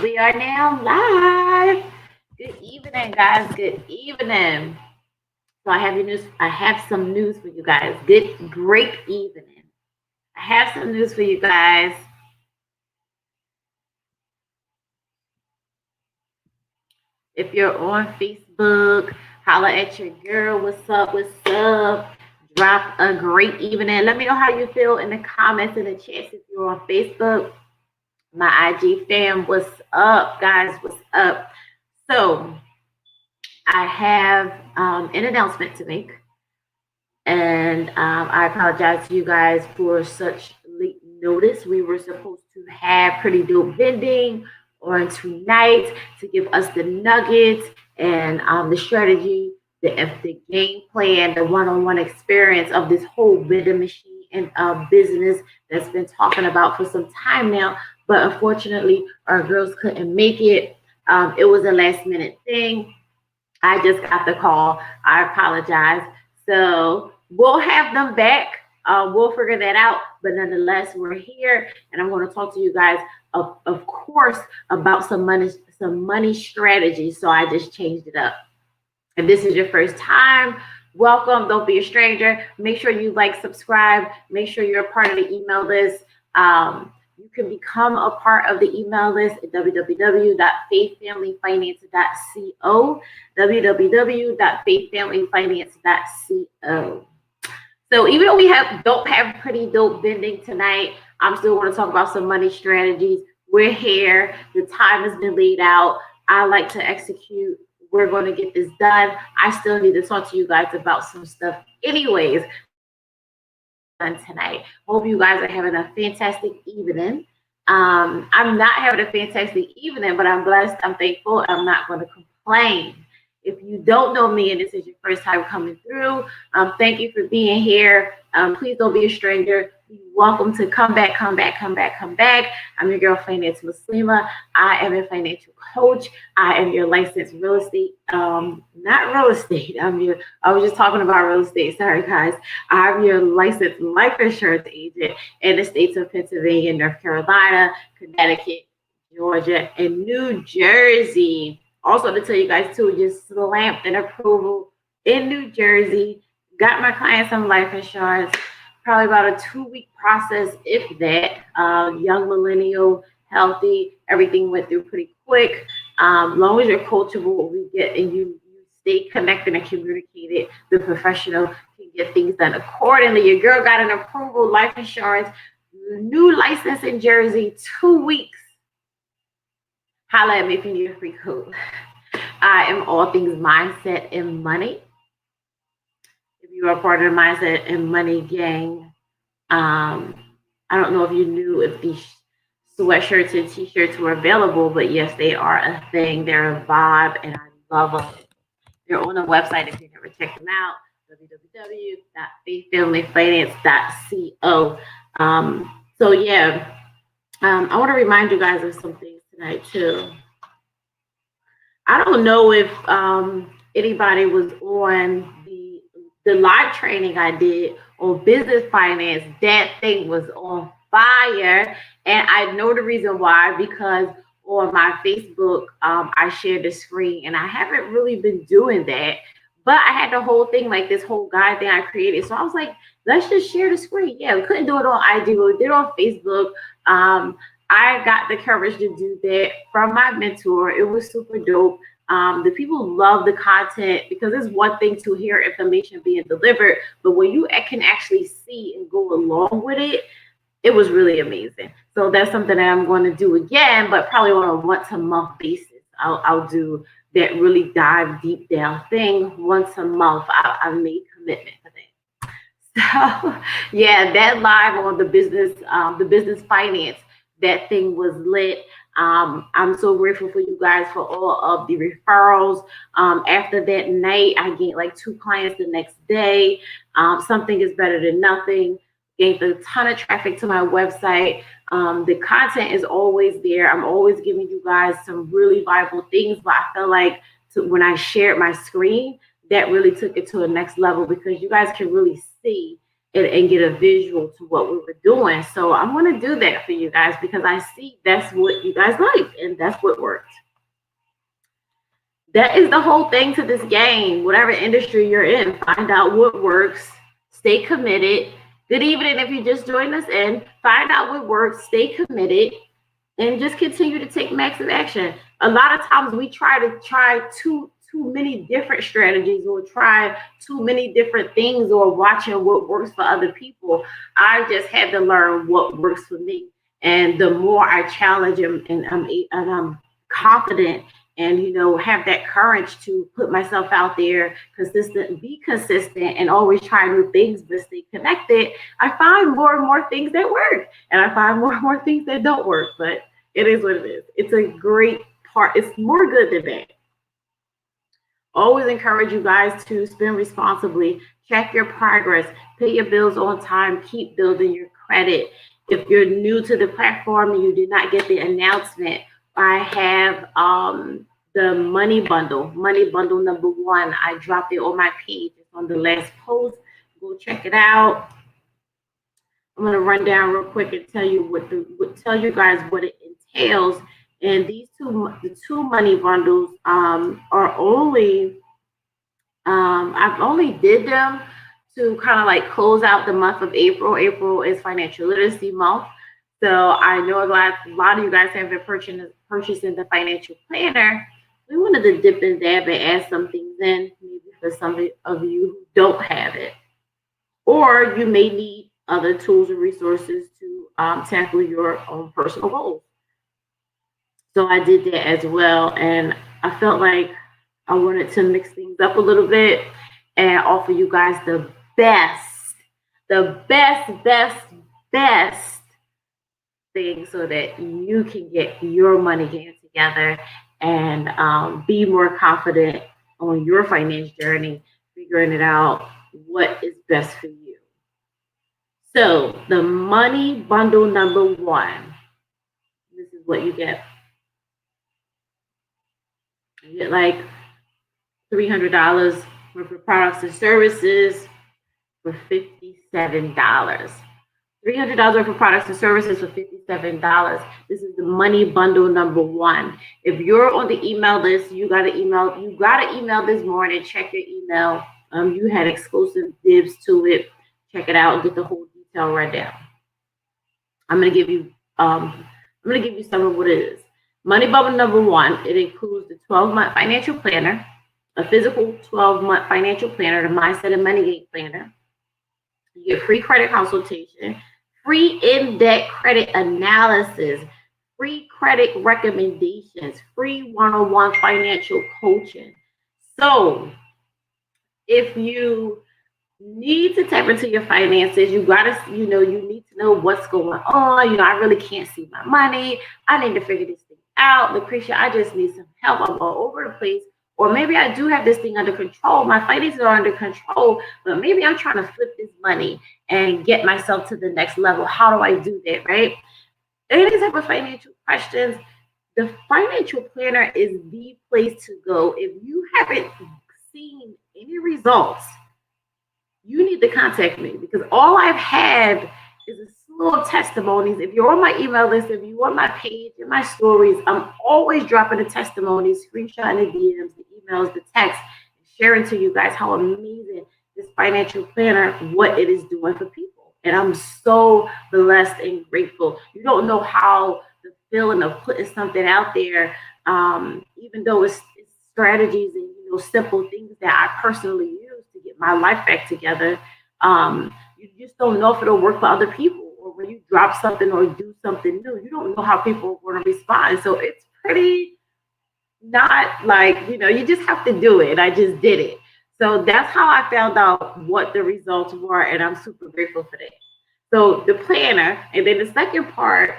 We are now live. Good evening, guys. Good evening. So I have your news. I have some news for you guys. Great evening. I have some news for you guys. If you're on Facebook, holla at your girl. What's up? What's up? Drop a great evening. Let me know how you feel in the comments in the chats if you're on Facebook. My IG fam, what's up, guys? What's up? So I have an announcement to make, and I apologize to you guys for such late notice. We were supposed to have Pretty Dope Vending on tonight to give us the nuggets and the strategy, the game plan, the one-on-one experience of this whole vending machine and business that's been talking about for some time now. But unfortunately, our girls couldn't make it. It was a last minute thing. I just got the call. I apologize. So we'll have them back. We'll figure that out. But nonetheless, we're here, and I'm going to talk to you guys, of course, about some money strategies. So I just changed it up. If this is your first time, welcome. Don't be a stranger. Make sure you like, subscribe. Make sure you're a part of the email list. You can become a part of the email list at www.faithfamilyfinance.co, www.faithfamilyfinance.co. So even though we don't have Pretty Dope Vending tonight, I'm still going to talk about some money strategies. We're here. The time has been laid out. I like to execute. We're going to get this done. I still need to talk to you guys about some stuff anyways. Done tonight. Hope you guys are having a fantastic evening. I'm not having a fantastic evening, but I'm blessed. I'm thankful. I'm not going to complain. If you don't know me and this is your first time coming through, thank you for being here. Please don't be a stranger. You're welcome to come back, come back, come back, come back. I'm your girl, Finance Muslima. I am a financial coach. I am your licensed real estate, not real estate. I was just talking about real estate. Sorry, guys. I'm your licensed life insurance agent in the states of Pennsylvania, North Carolina, Connecticut, Georgia, and New Jersey. Also, to tell you guys too, just slamped an approval in New Jersey. Got my clients some life insurance. Probably about a 2-week process, if that. Young millennial, healthy. Everything went through pretty quick. Long as you're coachable, we get and you stay connected and communicated, the professional can get things done accordingly. Your girl got an approval, life insurance, new license in Jersey, 2 weeks. Holla at me if you need a free code. I am all things mindset and money. If you are part of the mindset and money gang, I don't know if you knew if these sweatshirts and t-shirts were available, but yes, they are a thing. They're a vibe, and I love them. They're on the website if you never check them out, www.faithfamilyfinance.co. So yeah, I want to remind you guys of some things tonight too. I don't know if anybody was on the live training I did on business finance. That thing was on fire, and I know the reason why, because on my Facebook, I shared the screen, and I haven't really been doing that. But I had the whole thing, like this whole guide thing I created. So I was like, let's just share the screen. Yeah, we couldn't do it on IG, but we did it on Facebook. I got the courage to do that from my mentor. It was super dope. The people love the content because it's one thing to hear information being delivered, but when you can actually see and go along with it, it was really amazing. So that's something that I'm going to do again, but probably on a once a month basis. I'll do that really dive deep down thing once a month. I've made commitment for that. So yeah, that live on the business finance, that thing was lit. I'm so grateful for you guys for all of the referrals. After that night, I gained like 2 clients the next day. Something is better than nothing. Gained a ton of traffic to my website. The content is always there. I'm always giving you guys some really viable things, but I feel like when I shared my screen, that really took it to a next level because you guys can really see and get a visual to what we were doing. So I'm going to do that for you guys because I see that's what you guys like and that's what works. That is the whole thing to this game. Whatever industry you're in, find out what works, stay committed. Good evening if you just joined us in. Find out what works, stay committed, and just continue to take massive action. A lot of times we try too many different strategies or try too many different things or watching what works for other people. I just had to learn what works for me. And the more I challenge and I'm confident and have that courage to put myself out there, be consistent, and always try new things, but stay connected, I find more and more things that work, and I find more and more things that don't work. But it is what it is. It's a great part. It's more good than bad. Always encourage you guys to spend responsibly, check your progress, pay your bills on time, keep building your credit. If you're new to the platform and you did not get the announcement, I have the money bundle number 1. I dropped it on my page. It's on the last post. Go check it out. I'm gonna run down real quick and tell you guys what it entails. And the two money bundles are only I've only did them to kind of like close out the month of April. April is financial literacy month. So I know a lot of you guys have been purchasing the financial planner. We wanted to dip and dab and add some things in, maybe for some of you who don't have it. Or you may need other tools and resources to tackle your own personal goals. So I did that as well. And I felt like I wanted to mix things up a little bit and offer you guys the best thing so that you can get your money game together and be more confident on your finance journey, figuring it out what is best for you. So the money bundle number 1, this is what you get. You get like $300 worth of products and services for $57. $300 worth of products and services for $57. This is the money bundle number 1. If you're on the email list, you got to email this morning. Check your email. You had exclusive dibs to it. Check it out and get the whole detail right down. I'm gonna give you some of what it is. Money bundle number 1. It includes the 12-month financial planner, a physical 12-month financial planner, the Mindset and Money Game planner. You get free credit consultation, free in-depth credit analysis, free credit recommendations, free one-on-one financial coaching. So if you need to tap into your finances, you need to know what's going on. I really can't see my money. I need to figure this thing out. Lucretia, I just need some help. I'm all over the place. Or maybe I do have this thing under control. My finances are under control, but maybe I'm trying to flip this money and get myself to the next level. How do I do that, right? Any type of financial questions, the financial planner is the place to go. If you haven't seen any results, you need to contact me because all I've had is a slew of testimonies. If you're on my email list, if you're on my page, in my stories, I'm always dropping the testimonies, screenshotting the DMs, the emails, the texts, sharing to you guys how amazing this financial planner, what it is doing for people. And I'm so blessed and grateful. You don't know how the feeling of putting something out there, even though it's strategies and simple things that I personally use to get my life back together. You just don't know if it'll work for other people, or when you drop something or do something new, you don't know how people are going to respond. So it's pretty not like, you just have to do it. I just did it. So that's how I found out what the results were, and I'm super grateful for that. So the planner, and then the second part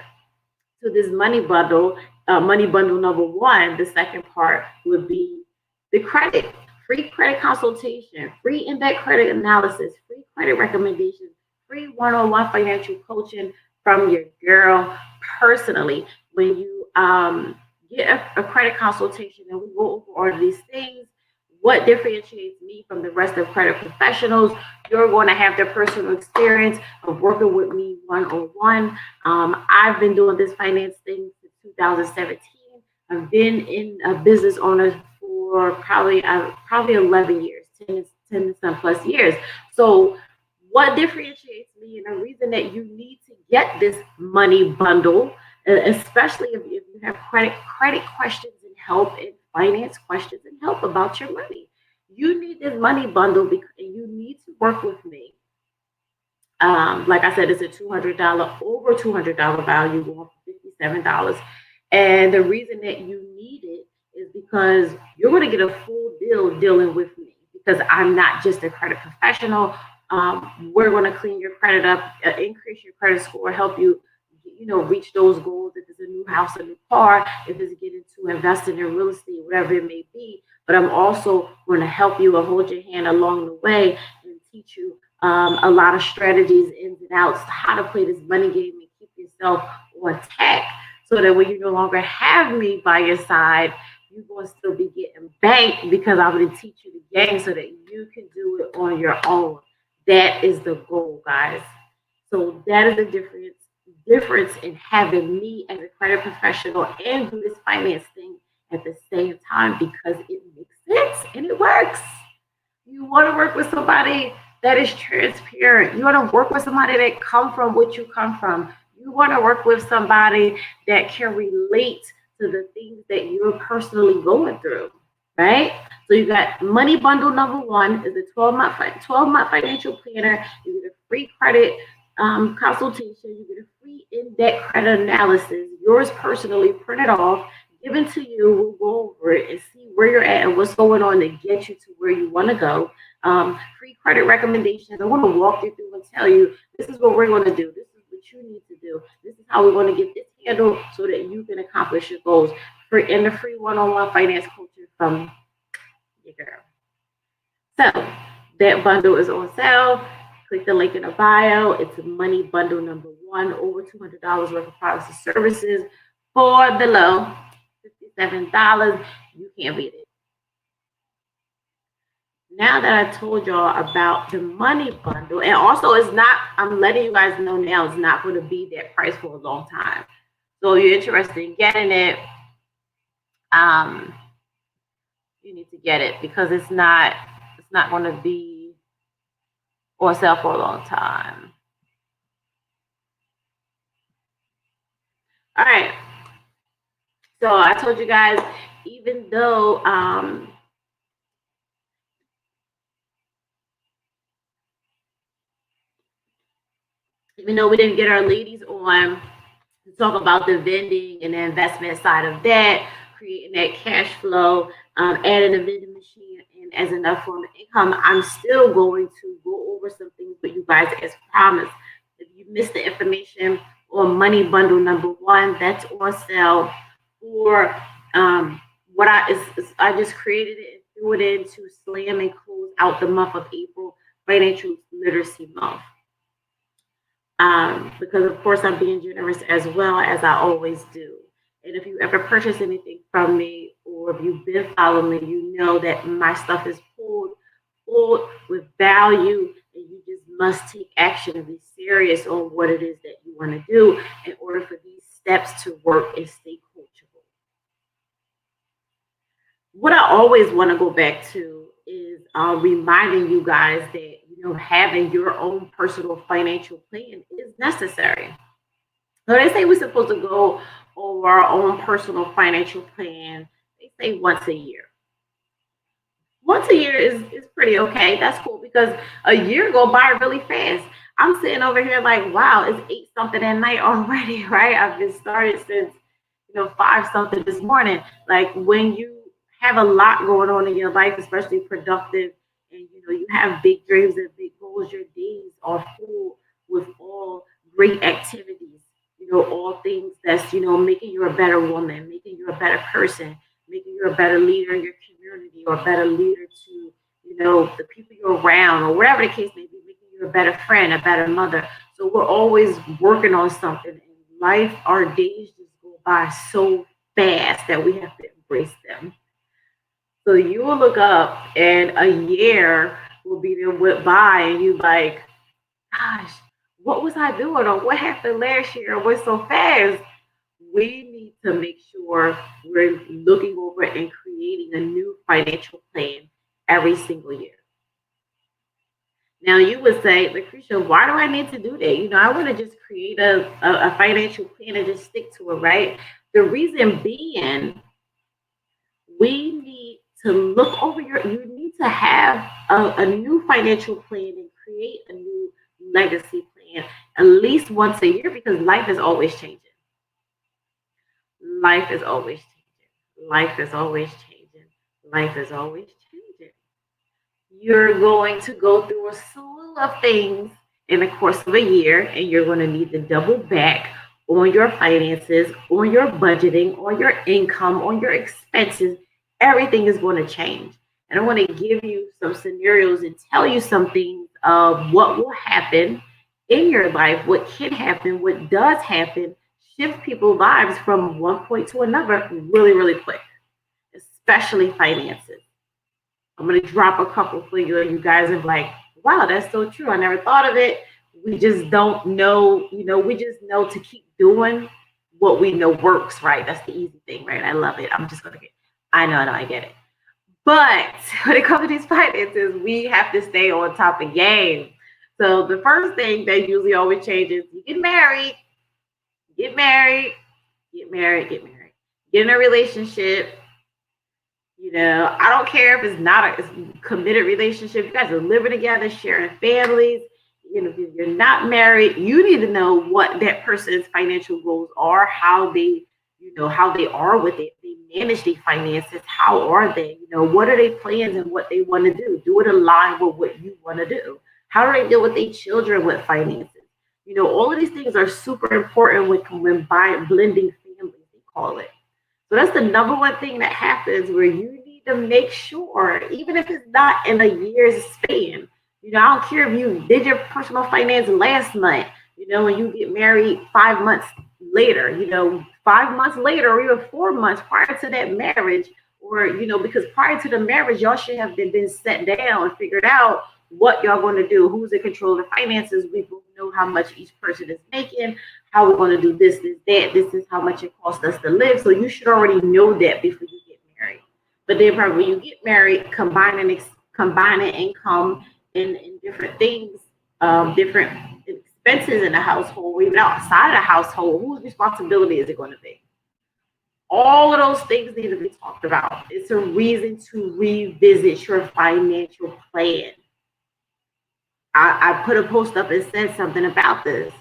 to this money bundle number 1, the second part would be the credit, free credit consultation, free in-depth credit analysis, free credit recommendations, free one-on-one financial coaching from your girl personally. When you get a credit consultation and we go over all of these things, what differentiates me from the rest of credit professionals? You're going to have the personal experience of working with me one-on-one. I've been doing this finance thing since 2017. I've been in a business owner for probably 11 years, 10 some plus years. So what differentiates me, and the reason that you need to get this money bundle, especially if you have credit questions and help, and finance questions and help about your money, you need this money bundle because you need to work with me. Like I said, it's a over $200 value, going for $57. And the reason that you need it is because you're going to get a full deal dealing with me, because I'm not just a credit professional. We're going to clean your credit up, increase your credit score, help you, reach those goals. If it's a new house, a new car, if it's getting to investing in real estate, whatever it may be. But I'm also going to help you and hold your hand along the way and teach you a lot of strategies, ins and outs, how to play this money game and keep yourself on tack, so that when you no longer have me by your side, you're going to still be getting banked, because I'm going to teach you the game so that you can do it on your own. That is the goal, guys. So that is the difference in having me as a credit professional and do this finance thing at the same time, because it makes sense and it works. You want to work with somebody that is transparent. You want to work with somebody that come from what you come from. You want to work with somebody that can relate to the things that you're personally going through, right? So you got money bundle number one is a 12-month financial planner. You get a free credit consultation. You get a free in-depth credit analysis, yours personally printed off, given to you. We'll go over it and see where you're at and what's going on to get you to where you want to go. Free credit recommendations. I want to walk you through and tell you, this is what we're going to do. This is what you need to do. This is how we're going to get this handled so that you can accomplish your goals. And the free one-on-one finance coaching from your girl. So that bundle is on sale. Click the link in the bio. It's money bundle number one, over $200 worth of products and services for the low $57. You can't beat it. Now that I told y'all about the money bundle, and also it's not, I'm letting you guys know now, it's not going to be that price for a long time. So if you're interested in getting it, you need to get it, because it's not going to be on sale for a long time. All right. So I told you guys, even though we didn't get our ladies on to talk about the vending and the investment side of that, creating that cash flow, adding a vending machine and as enough form of income, I'm still going to go over some things with you guys as promised. If you missed the information on money bundle number one, that's on sale for what I just created it and threw it in to slam and close out the month of April, Financial Literacy Month. Because of course I'm being generous as well, as I always do. And if you ever purchase anything from me, or if you've been following me, you know that my stuff is pulled with value, and you just must take action and be serious on what it is that you want to do in order for these steps to work and stay coachable. What I always want to go back to is reminding you guys that having your own personal financial plan is necessary. So they say we're supposed to go over our own personal financial plan. They say once a year. Once a year is pretty okay. That's cool, because a year go by really fast. I'm sitting over here like, wow, it's 8 something at night already, right? I've been started since 5 something this morning. Like, when you have a lot going on in your life, especially productive, and you have big dreams and big goals, your days are full with all great activities, all things that's making you a better woman, making you a better person, making you a better leader in your community, or a better leader to the people you're around, or whatever the case may be, making you a better friend, a better mother. So we're always working on something in life. Our days just go by so fast that we have to embrace them. So you will look up and a year will be there went by and you like, gosh, what was I doing or what happened last year or what's so fast? We need to make sure we're looking over and creating a new financial plan every single year. Now you would say, Lucretia, why do I need to do that? I want to just create a financial plan and just stick to it, right? The reason being, we need to look over you need to have a new financial plan and create a new legacy plan at least once a year because life is always changing. Life is always changing. Life is always changing. Life is always changing. You're going to go through a slew of things in the course of a year, and you're going to need to double back on your finances, on your budgeting, on your income, on your expenses. Everything is going to change. And I want to give you some scenarios and tell you some things of what will happen in your life, what can happen, what does happen, shift people's lives from one point to another really, really quick, especially finances. I'm going to drop a couple for you, and you guys are like, wow, that's so true. I never thought of it. We just don't know, we just know to keep doing what we know works, right? That's the easy thing, right? I love it. I'm just going to I know, I get it. But when it comes to these finances, we have to stay on top of game. So the first thing that usually always changes, you get married, get married, get married, get married, get in a relationship. I don't care if it's not a committed relationship. You guys are living together, sharing families. If you're not married, you need to know what that person's financial goals are, how they, how they are with it. They manage their finances. How are they? What are their plans and what they want to do? Do it align with what you want to do. How do they deal with their children with finances? All of these things are super important when blending families, they call it. So that's the number one thing that happens where you need to make sure, even if it's not in a year's span, I don't care if you did your personal finance last month, when you get married 5 months later, 5 months later, or even 4 months prior to that marriage, or, because prior to the marriage, y'all should have been set down and figured out what y'all going to do, who's in control of the finances. We both know how much each person is making, how we're going to do this, that. This is how much it costs us to live. So you should already know that before you get married. But then probably when you get married, combining income and different things, different expenses in the household, or even outside of the household, whose responsibility is it going to be? All of those things need to be talked about. It's a reason to revisit your financial plan. I put a post up and said something about this.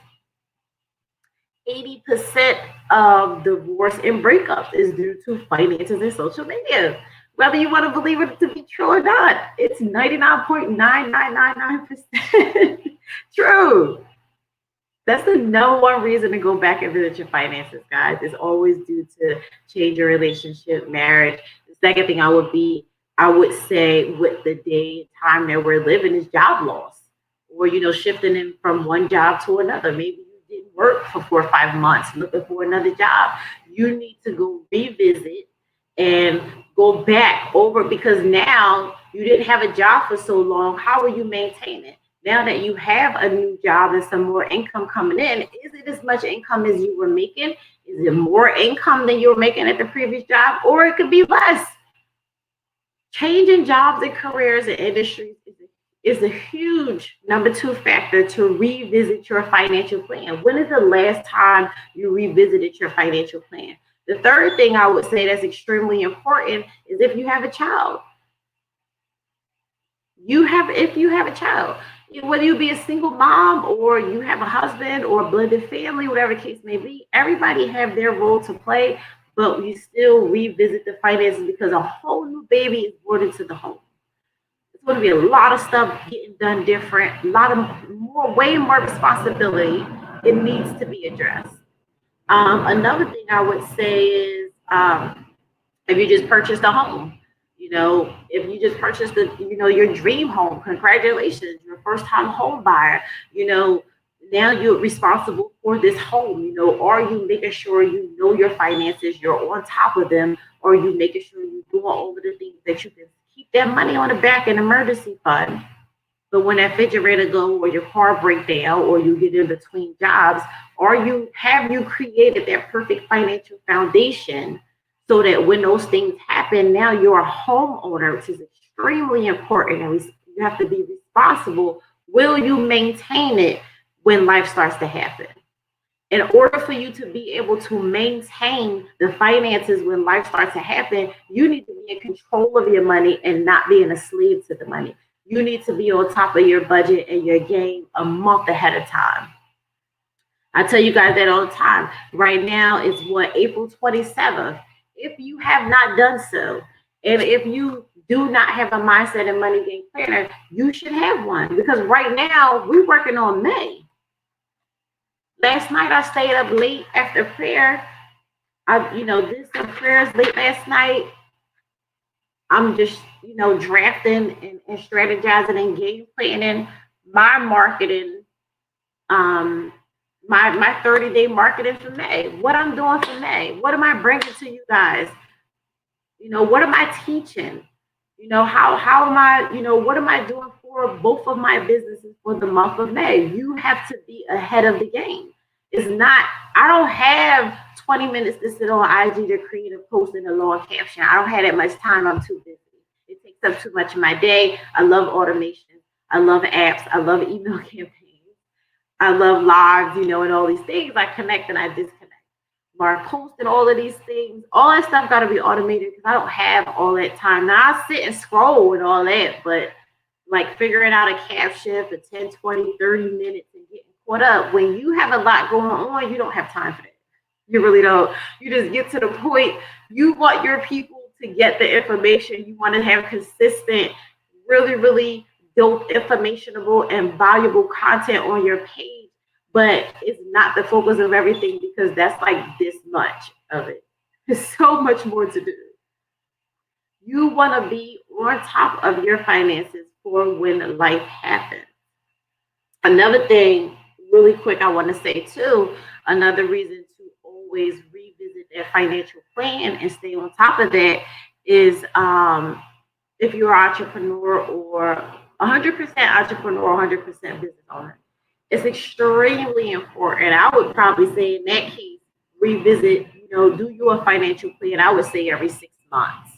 80% of divorce and breakups is due to finances and social media. Whether you want to believe it to be true or not, it's 99.9999% true. That's the number one reason to go back and visit your finances, guys. It's always due to change your relationship, marriage. The second thing I would say with the day and time that we're living is job loss. Or, shifting in from one job to another. Maybe you didn't work for 4 or 5 months looking for another job. You need to go revisit and go back over because now you didn't have a job for so long. How are you maintaining it? Now that you have a new job and some more income coming in, is it as much income as you were making? Is it more income than you were making at the previous job? Or it could be less. Changing jobs and careers and industries is a huge number 2 factor to revisit your financial plan. When is the last time you revisited your financial plan? The third thing I would say that's extremely important is if you have a child. If you have a child, whether you be a single mom or you have a husband or a blended family, whatever the case may be, everybody have their role to play, but we still revisit the finances because a whole new baby is born into the home. It's going to be a lot of stuff getting done different, way more responsibility. It needs to be addressed. Another thing I would say is if you just purchased a home, if you just purchased your dream home, congratulations, you're a first time home buyer, now you're responsible for this home? You know, are you making sure you know your finances, you're on top of them, or are you making sure you're doing all of the things that you can keep that money on the back in emergency fund? But when that refrigerator go or your car break down or you get in between jobs, are you have you created that perfect financial foundation so that when those things happen, now you're a homeowner, which is extremely important, and you have to be responsible. Will you maintain it when life starts to happen? In order for you to be able to maintain the finances when life starts to happen, you need to be in control of your money and not being a slave to the money. You need to be on top of your budget and your game a month ahead of time. I tell you guys that all the time. Right now it's what, April 27th. If you have not done so, and if you do not have a mindset and money game planner, you should have one, because right now we're working on May. Last night I stayed up late after prayer. Did some prayers late last night. I'm just, drafting and strategizing and game planning my marketing, um, my 30-day marketing for May. What I'm doing for May. What am I bringing to you guys? What am I teaching? How am I, what am I doing for both of my businesses for the month of May? You have to be ahead of the game. It's not, I don't have 20 minutes to sit on IG to create a post and a long caption. I don't have that much time. I'm too busy. It takes up too much of my day. I love automation. I love apps. I love email campaigns. I love lives, and all these things. I connect and I disconnect. Or posting all of these things, all that stuff got to be automated because I don't have all that time. Now I sit and scroll and all that, but like figuring out a caption for 10, 20, 30 minutes and getting caught up, when you have a lot going on, you don't have time for that. You really don't. You just get to the point. You want your people to get the information. You want to have consistent, really, really dope, informationable, and valuable content on your page. But it's not the focus of everything, because that's like this much of it. There's so much more to do. You want to be on top of your finances for when life happens. Another thing, really quick, I want to say too, another reason to always revisit that financial plan and stay on top of that is if you're an entrepreneur or 100% entrepreneur, 100% business owner. It's extremely important. I would probably say in that case, revisit, do your financial plan. I would say every 6 months,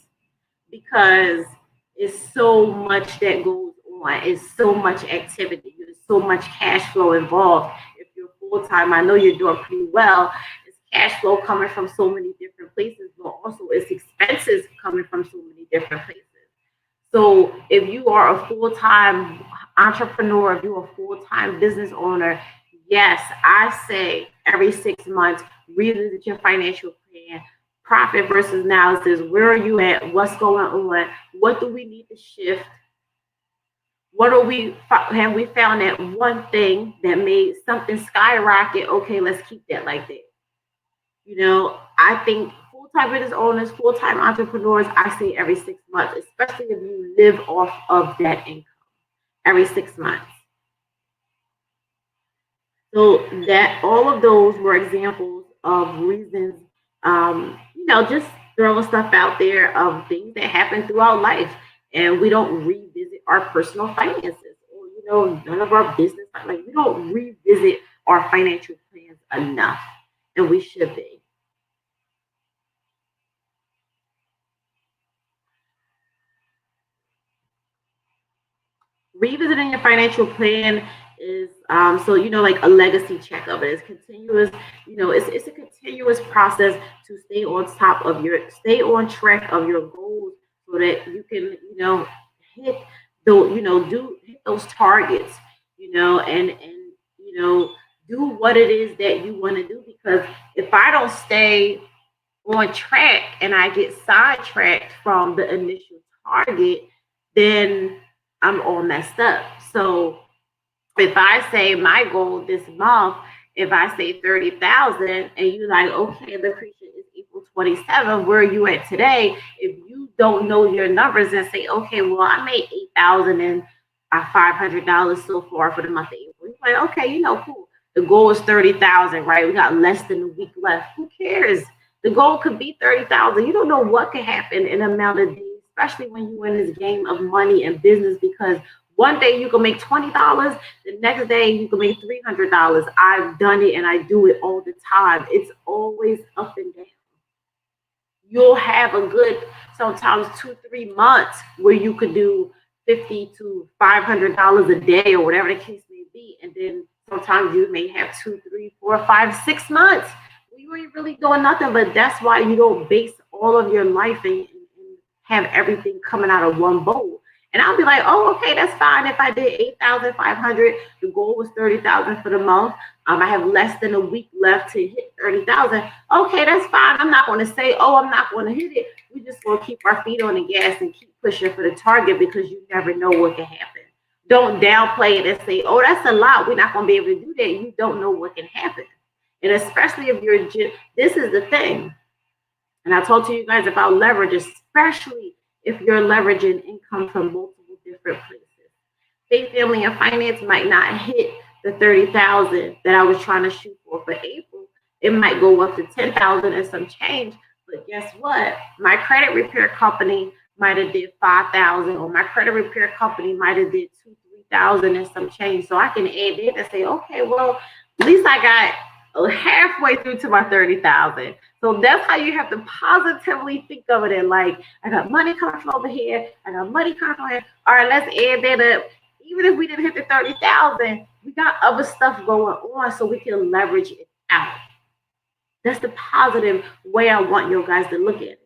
because it's so much that goes on. It's so much activity. There's so much cash flow involved. If you're full time, I know you're doing pretty well. It's cash flow coming from so many different places, but also it's expenses coming from so many different places. So if you are a full-time entrepreneur, if you're a full-time business owner, yes, I say every 6 months, revisit your financial plan, profit versus analysis. Where are you at? What's going on? What do we need to shift? Have we found that one thing that made something skyrocket? Okay, let's keep that like that. I think full-time business owners, full-time entrepreneurs, I say every 6 months, especially if you live off of that income, every 6 months. So that all of those were examples of reasons, just throwing stuff out there of things that happen throughout life, and we don't revisit our personal finances, or none of our business, like we don't revisit our financial plans enough, and we should be. Revisiting your financial plan is like a legacy check of it. It's continuous. It's a continuous process to stay on track of your goals, so that you can hit hit those targets, and do what it is that you want to do. Because if I don't stay on track and I get sidetracked from the initial target, then I'm all messed up. So if I say my goal this month, if I say 30,000 and you like, okay, Lucretia, is April 27, where are you at today? If you don't know your numbers and say, okay, well, I made $8,000 and $500 so far for the month of April. You're like, okay, cool. The goal is 30,000, right? We got less than a week left. Who cares? The goal could be 30,000. You don't know what could happen in an amount of days, especially when you're in this game of money and business, because one day you can make $20, the next day you can make $300. I've done it and I do it all the time. It's always up and down. You'll have a good sometimes 2 3 months where you could do $50 to $500 a day or whatever the case may be, and then sometimes you may have 2 3 4 5 6 months where you ain't really doing nothing. But that's why you don't base all of your life and have everything coming out of one bowl. And I'll be like, oh, okay, that's fine. If I did 8,500, the goal was 30,000 for the month. I have less than a week left to hit 30,000. Okay, that's fine. I'm not going to say, oh, I'm not going to hit it. We just going to keep our feet on the gas and keep pushing for the target, because you never know what can happen. Don't downplay it and say, oh, that's a lot. We're not going to be able to do that. You don't know what can happen. And especially if you're, this is the thing. And I told you guys about leverage, especially if you're leveraging income from multiple different places. Faith, family, and finance might not hit the 30,000 that I was trying to shoot for April. It might go up to 10,000 and some change. But guess what? My credit repair company might have did 5,000, or my credit repair company might have did 2 3,000 and some change. So I can add it and say, okay, well, at least I got halfway through to my 30,000. So that's how you have to positively think of it. And like, I got money coming from over here. I got money coming from here. All right, let's add that up. Even if we didn't hit the 30,000, we got other stuff going on so we can leverage it out. That's the positive way I want you guys to look at it.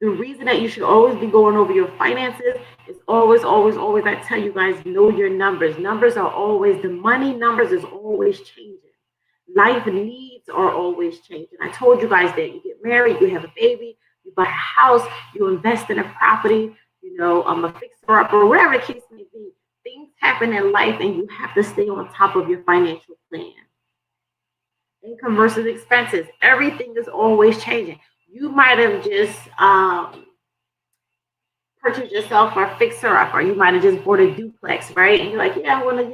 The reason that you should always be going over your finances is always, I tell you guys, know your numbers. Numbers are always, the money numbers is always changing. Life needs are always changing. I told you guys that you get married, you have a baby, you buy a house, you invest in a property, I'm a fixer up or whatever the case may be. Things happen in life and you have to stay on top of your financial plan. Income versus expenses. Everything is always changing. You might have just purchased yourself a fixer up, or you might have just bought a duplex, right? And you're like, yeah, I want to,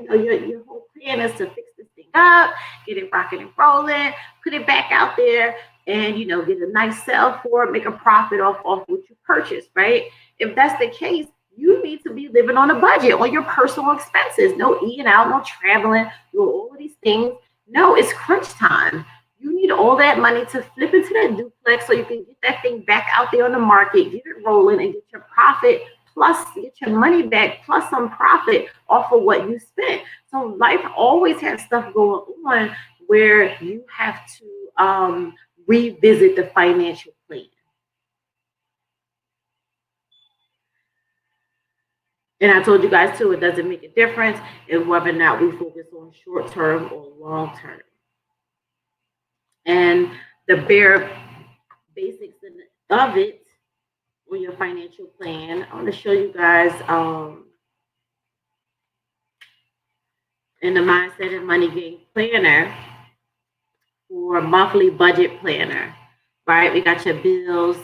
your whole plan is to fix this thing up, get it rocking and rolling, put it back out there, and get a nice sale for it, make a profit off what you purchased, right? If that's the case, you need to be living on a budget on your personal expenses. No eating out, no traveling, no all of these things. No, it's crunch time. You need all that money to flip into that duplex so you can get that thing back out there on the market, get it rolling, and get your profit, plus get your money back, plus some profit off of what you spent. So life always has stuff going on where you have to revisit the financial plan. And I told you guys too, it doesn't make a difference in whether or not we focus on short term or long term. And the bare basics of it on your financial plan, I want to show you guys in the Mindset and Money Game Planner for monthly budget planner, right? We got your bills,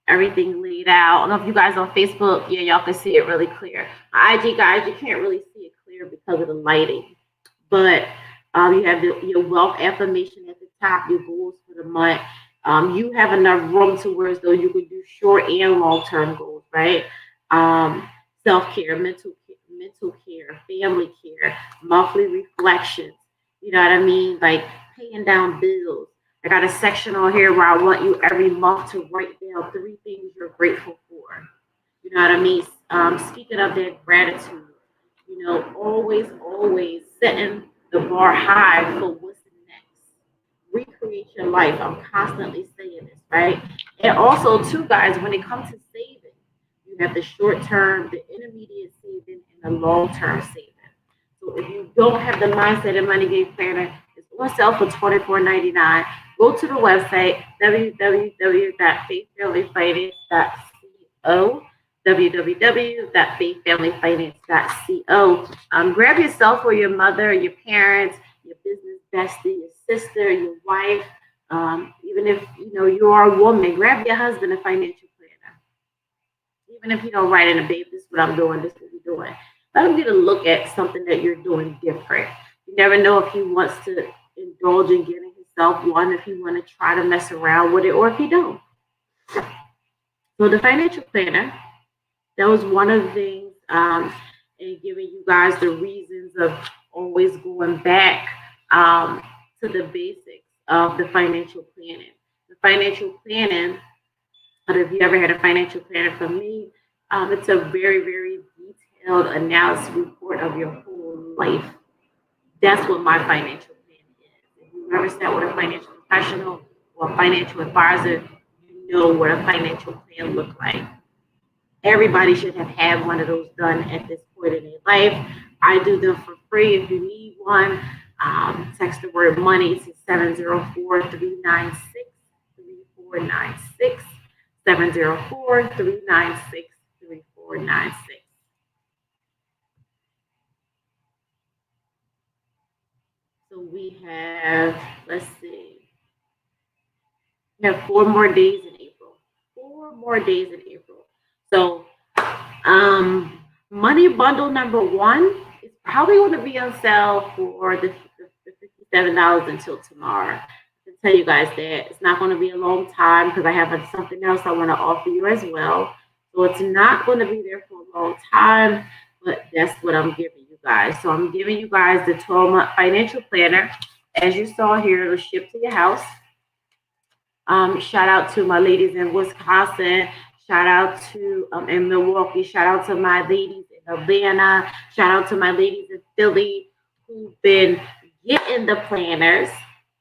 everything laid out. I don't know if you guys on Facebook, yeah, y'all can see it really clear. IG guys, you can't really see it clear because of the lighting, but you have your wealth affirmation at the top, your goals for the month. You have enough room to where as though you can do short and long-term goals, right? Self-care, mental care, family care, monthly reflections. You know what I mean? Like paying down bills. I got a section on here where I want you every month to write down 3 things you're grateful for. You know what I mean? Speaking of that gratitude, always setting the bar high for what's next. Recreate your life. I'm constantly saying this, right? And also, too, guys, when it comes to saving, you have the short term, the intermediate saving, and the long term saving. So if you don't have the Mindset and Money Game Planner, it's on sale for $24.99. Go to the website www.faithfamilyfinance.co, www.faithfamilyfinance.co. Grab yourself or your mother, your parents, your business bestie, your sister, your wife. Even if you are a woman, grab your husband a financial planner. Even if you don't write in a babe, this is what I'm doing, this is what we're doing. let him get a look at something that you're doing different. You never know if he wants to indulge in getting himself one, if he want to try to mess around with it, or if he don't. So the financial planner, that was one of the things, and giving you guys the reasons of always going back to the basics of the financial planning. The financial planning, but if you ever had a financial planner from me, it's a very, very detailed analysis report of your whole life. That's what my financial plan is. If you've ever sat with a financial professional or a financial advisor, you know what a financial plan looks like. Everybody should have had one of those done at this point in their life. I do them for free. If you need one, text the word money to 704-396-3496. 704-396-3496. So we have, let's see, we have 4 more days in April. 4 more days in April. So, money bundle number one is probably going to be on sale for the $57 until tomorrow. I can tell you guys that it's not going to be a long time because I have something else I want to offer you as well. So it's not going to be there for a long time, but that's what I'm giving you guys. So I'm giving you guys the 12-month financial planner. As you saw here, it'll ship to your house. Shout out to my ladies in Wisconsin. Shout out to in Milwaukee. Shout out to my ladies in Atlanta. Shout out to my ladies in Philly who've been getting the planners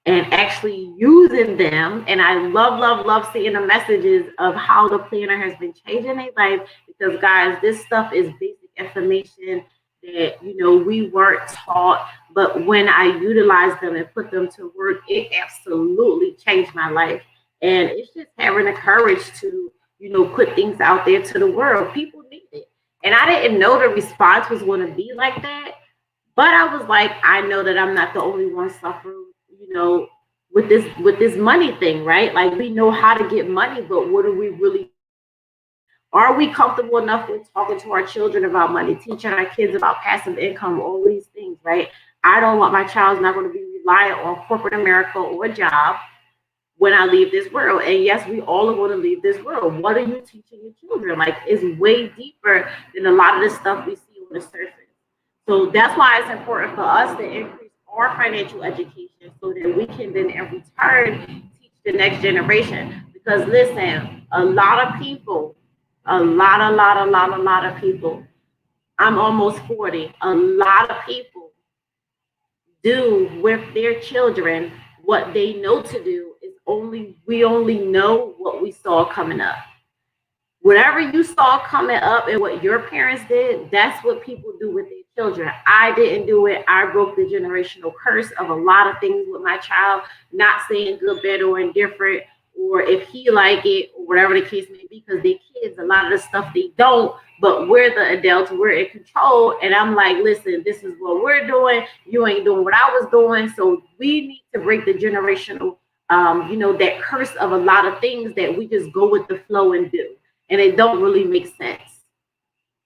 and actually using them. And I love, love, love seeing the messages of how the planner has been changing their life. Because guys, this stuff is basic information that we weren't taught, but when I utilized them and put them to work, it absolutely changed my life. And it's just having the courage to put things out there to the world. People need it. And I didn't know the response was going to be like that. But I was like, I know that I'm not the only one suffering, with this money thing, right? Like, we know how to get money, but what are we really? Are we comfortable enough with talking to our children about money, teaching our kids about passive income, all these things, right? I don't want my child's not going to be reliant on corporate America or a job when I leave this world. And yes, we all are going to leave this world. What are you teaching your children? Like, it's way deeper than a lot of the stuff we see on the surface. So that's why it's important for us to increase our financial education so that we can then in return teach the next generation. Because listen, a lot of people, a lot of people, I'm almost 40, a lot of people do with their children what they know to do. Is we only know what we saw coming up. Whatever you saw coming up and what your parents did, that's what people do with their children. I didn't do it. I broke the generational curse of a lot of things with my child, not saying good, bad, or indifferent, or if he like it, or whatever the case may be, because they kids, a lot of the stuff they don't, but we're the adults, we're in control. And I'm like, listen, this is what we're doing. You ain't doing what I was doing. So we need to break the generational, that curse of a lot of things that we just go with the flow and do. And it don't really make sense.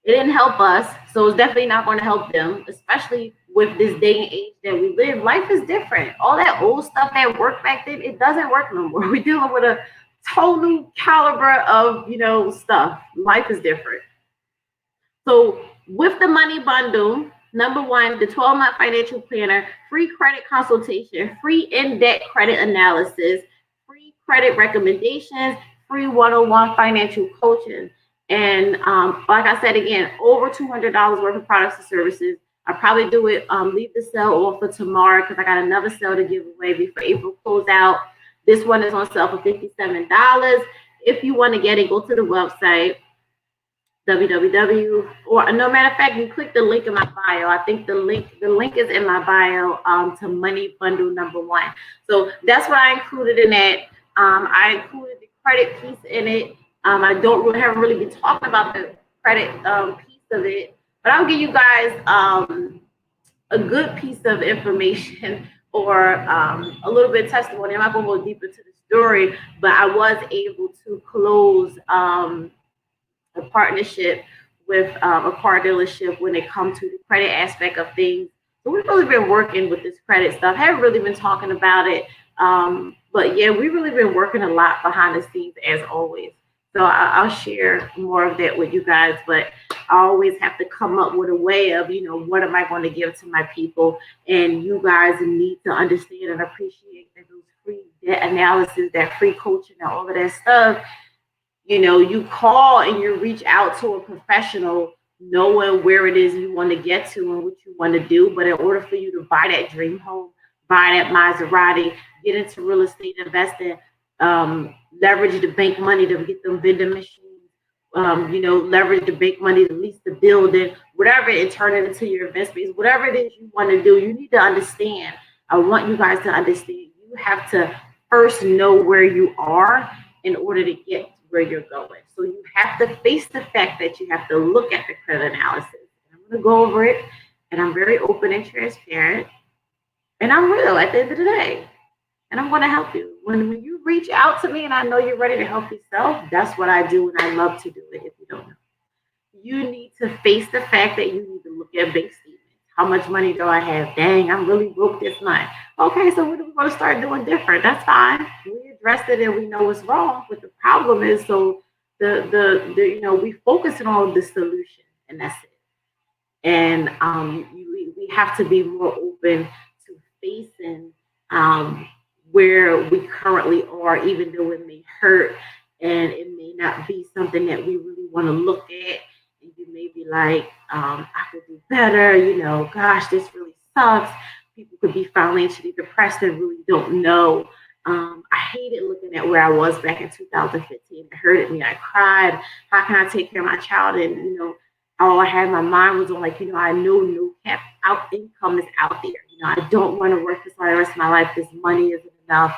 It didn't help us, so it's definitely not going to help them, especially with this day and age that we live. Life is different. All that old stuff that worked back then, it doesn't work no more. We're dealing with a total caliber of, stuff. Life is different. So with the money bundle, number one, the 12-month financial planner, free credit consultation, free in-depth credit analysis, free credit recommendations, free one-on-one financial coaching. And like I said, again, over $200 worth of products and services. I probably do it, leave the sale on for tomorrow because I got another sale to give away before April close out. This one is on sale for $57. If you want to get it, go to the website, www, or no matter of fact, you click the link in my bio. I think the link is in my bio to money bundle number one. So that's what I included in that. I included the credit piece in it. Haven't really been talking about the credit piece of it, but I'll give you guys a good piece of information or a little bit of testimony. I'm not going to go deeper into the story, but I was able to close a partnership with a car dealership when it comes to the credit aspect of things. So we've really been working with this credit stuff. Haven't really been talking about it, but yeah, we've really been working a lot behind the scenes as always. So I'll share more of that with you guys, but I always have to come up with a way of, what am I going to give to my people? And you guys need to understand and appreciate that those free debt analysis, that free coaching, and all of that stuff, you call and you reach out to a professional knowing where it is you want to get to and what you want to do. But in order for you to buy that dream home, buy that Maserati, get into real estate investing, leverage the bank money to get them vending machines, leverage the bank money to lease the building, whatever, and turn it into your investments, whatever it is you want to do, you need to understand. I want you guys to understand you have to first know where you are in order to get where you're going. So you have to face the fact that you have to look at the credit analysis. I'm going to go over it, and I'm very open and transparent, and I'm real at the end of the day, and I'm going to help you. When you reach out to me and I know you're ready to help yourself, that's what I do, and I love to do it. If you don't know, you need to face the fact that you need to look at bank statements. How much money do I have? Dang, I'm really broke this month. Okay, so what are we going to start doing different? That's fine. We addressed it and we know what's wrong. But the problem is, so we focusing on the solution, and that's it. And we have to be more open to facing where we currently are, even though it may hurt and it may not be something that we really want to look at. And you may be like, I could do better, gosh, this really sucks. People could be financially depressed and really don't know. I hated looking at where I was back in 2015. It hurted me. I cried. How can I take care of my child? And, all I had in my mind was on, like, I know no cap out income is out there. I don't want to work this for the rest of my life. This money isn't enough.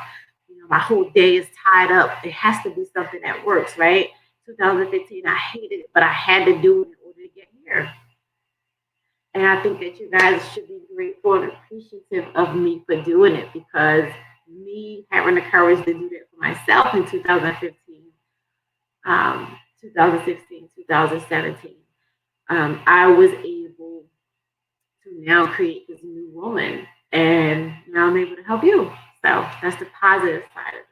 My whole day is tied up. It has to be something that works, right? 2015, I hated it, but I had to do it in order to get here. And I think that you guys should be grateful and appreciative of me for doing it, because me having the courage to do that for myself in 2015, 2016, 2017, I was able to now create this new woman, and now I'm able to help you. So that's the positive side of it.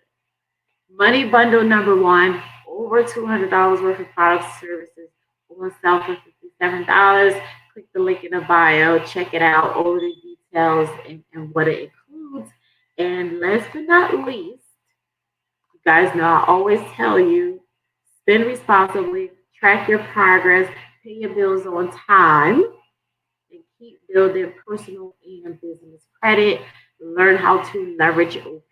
Money bundle number one, over $200 worth of products and services on sale for $57. Click the link in the bio, check it out, all the details and what it includes. And last but not least, you guys know I always tell you, spend responsibly, track your progress, pay your bills on time, and keep building personal and business credit. Learn how to leverage OP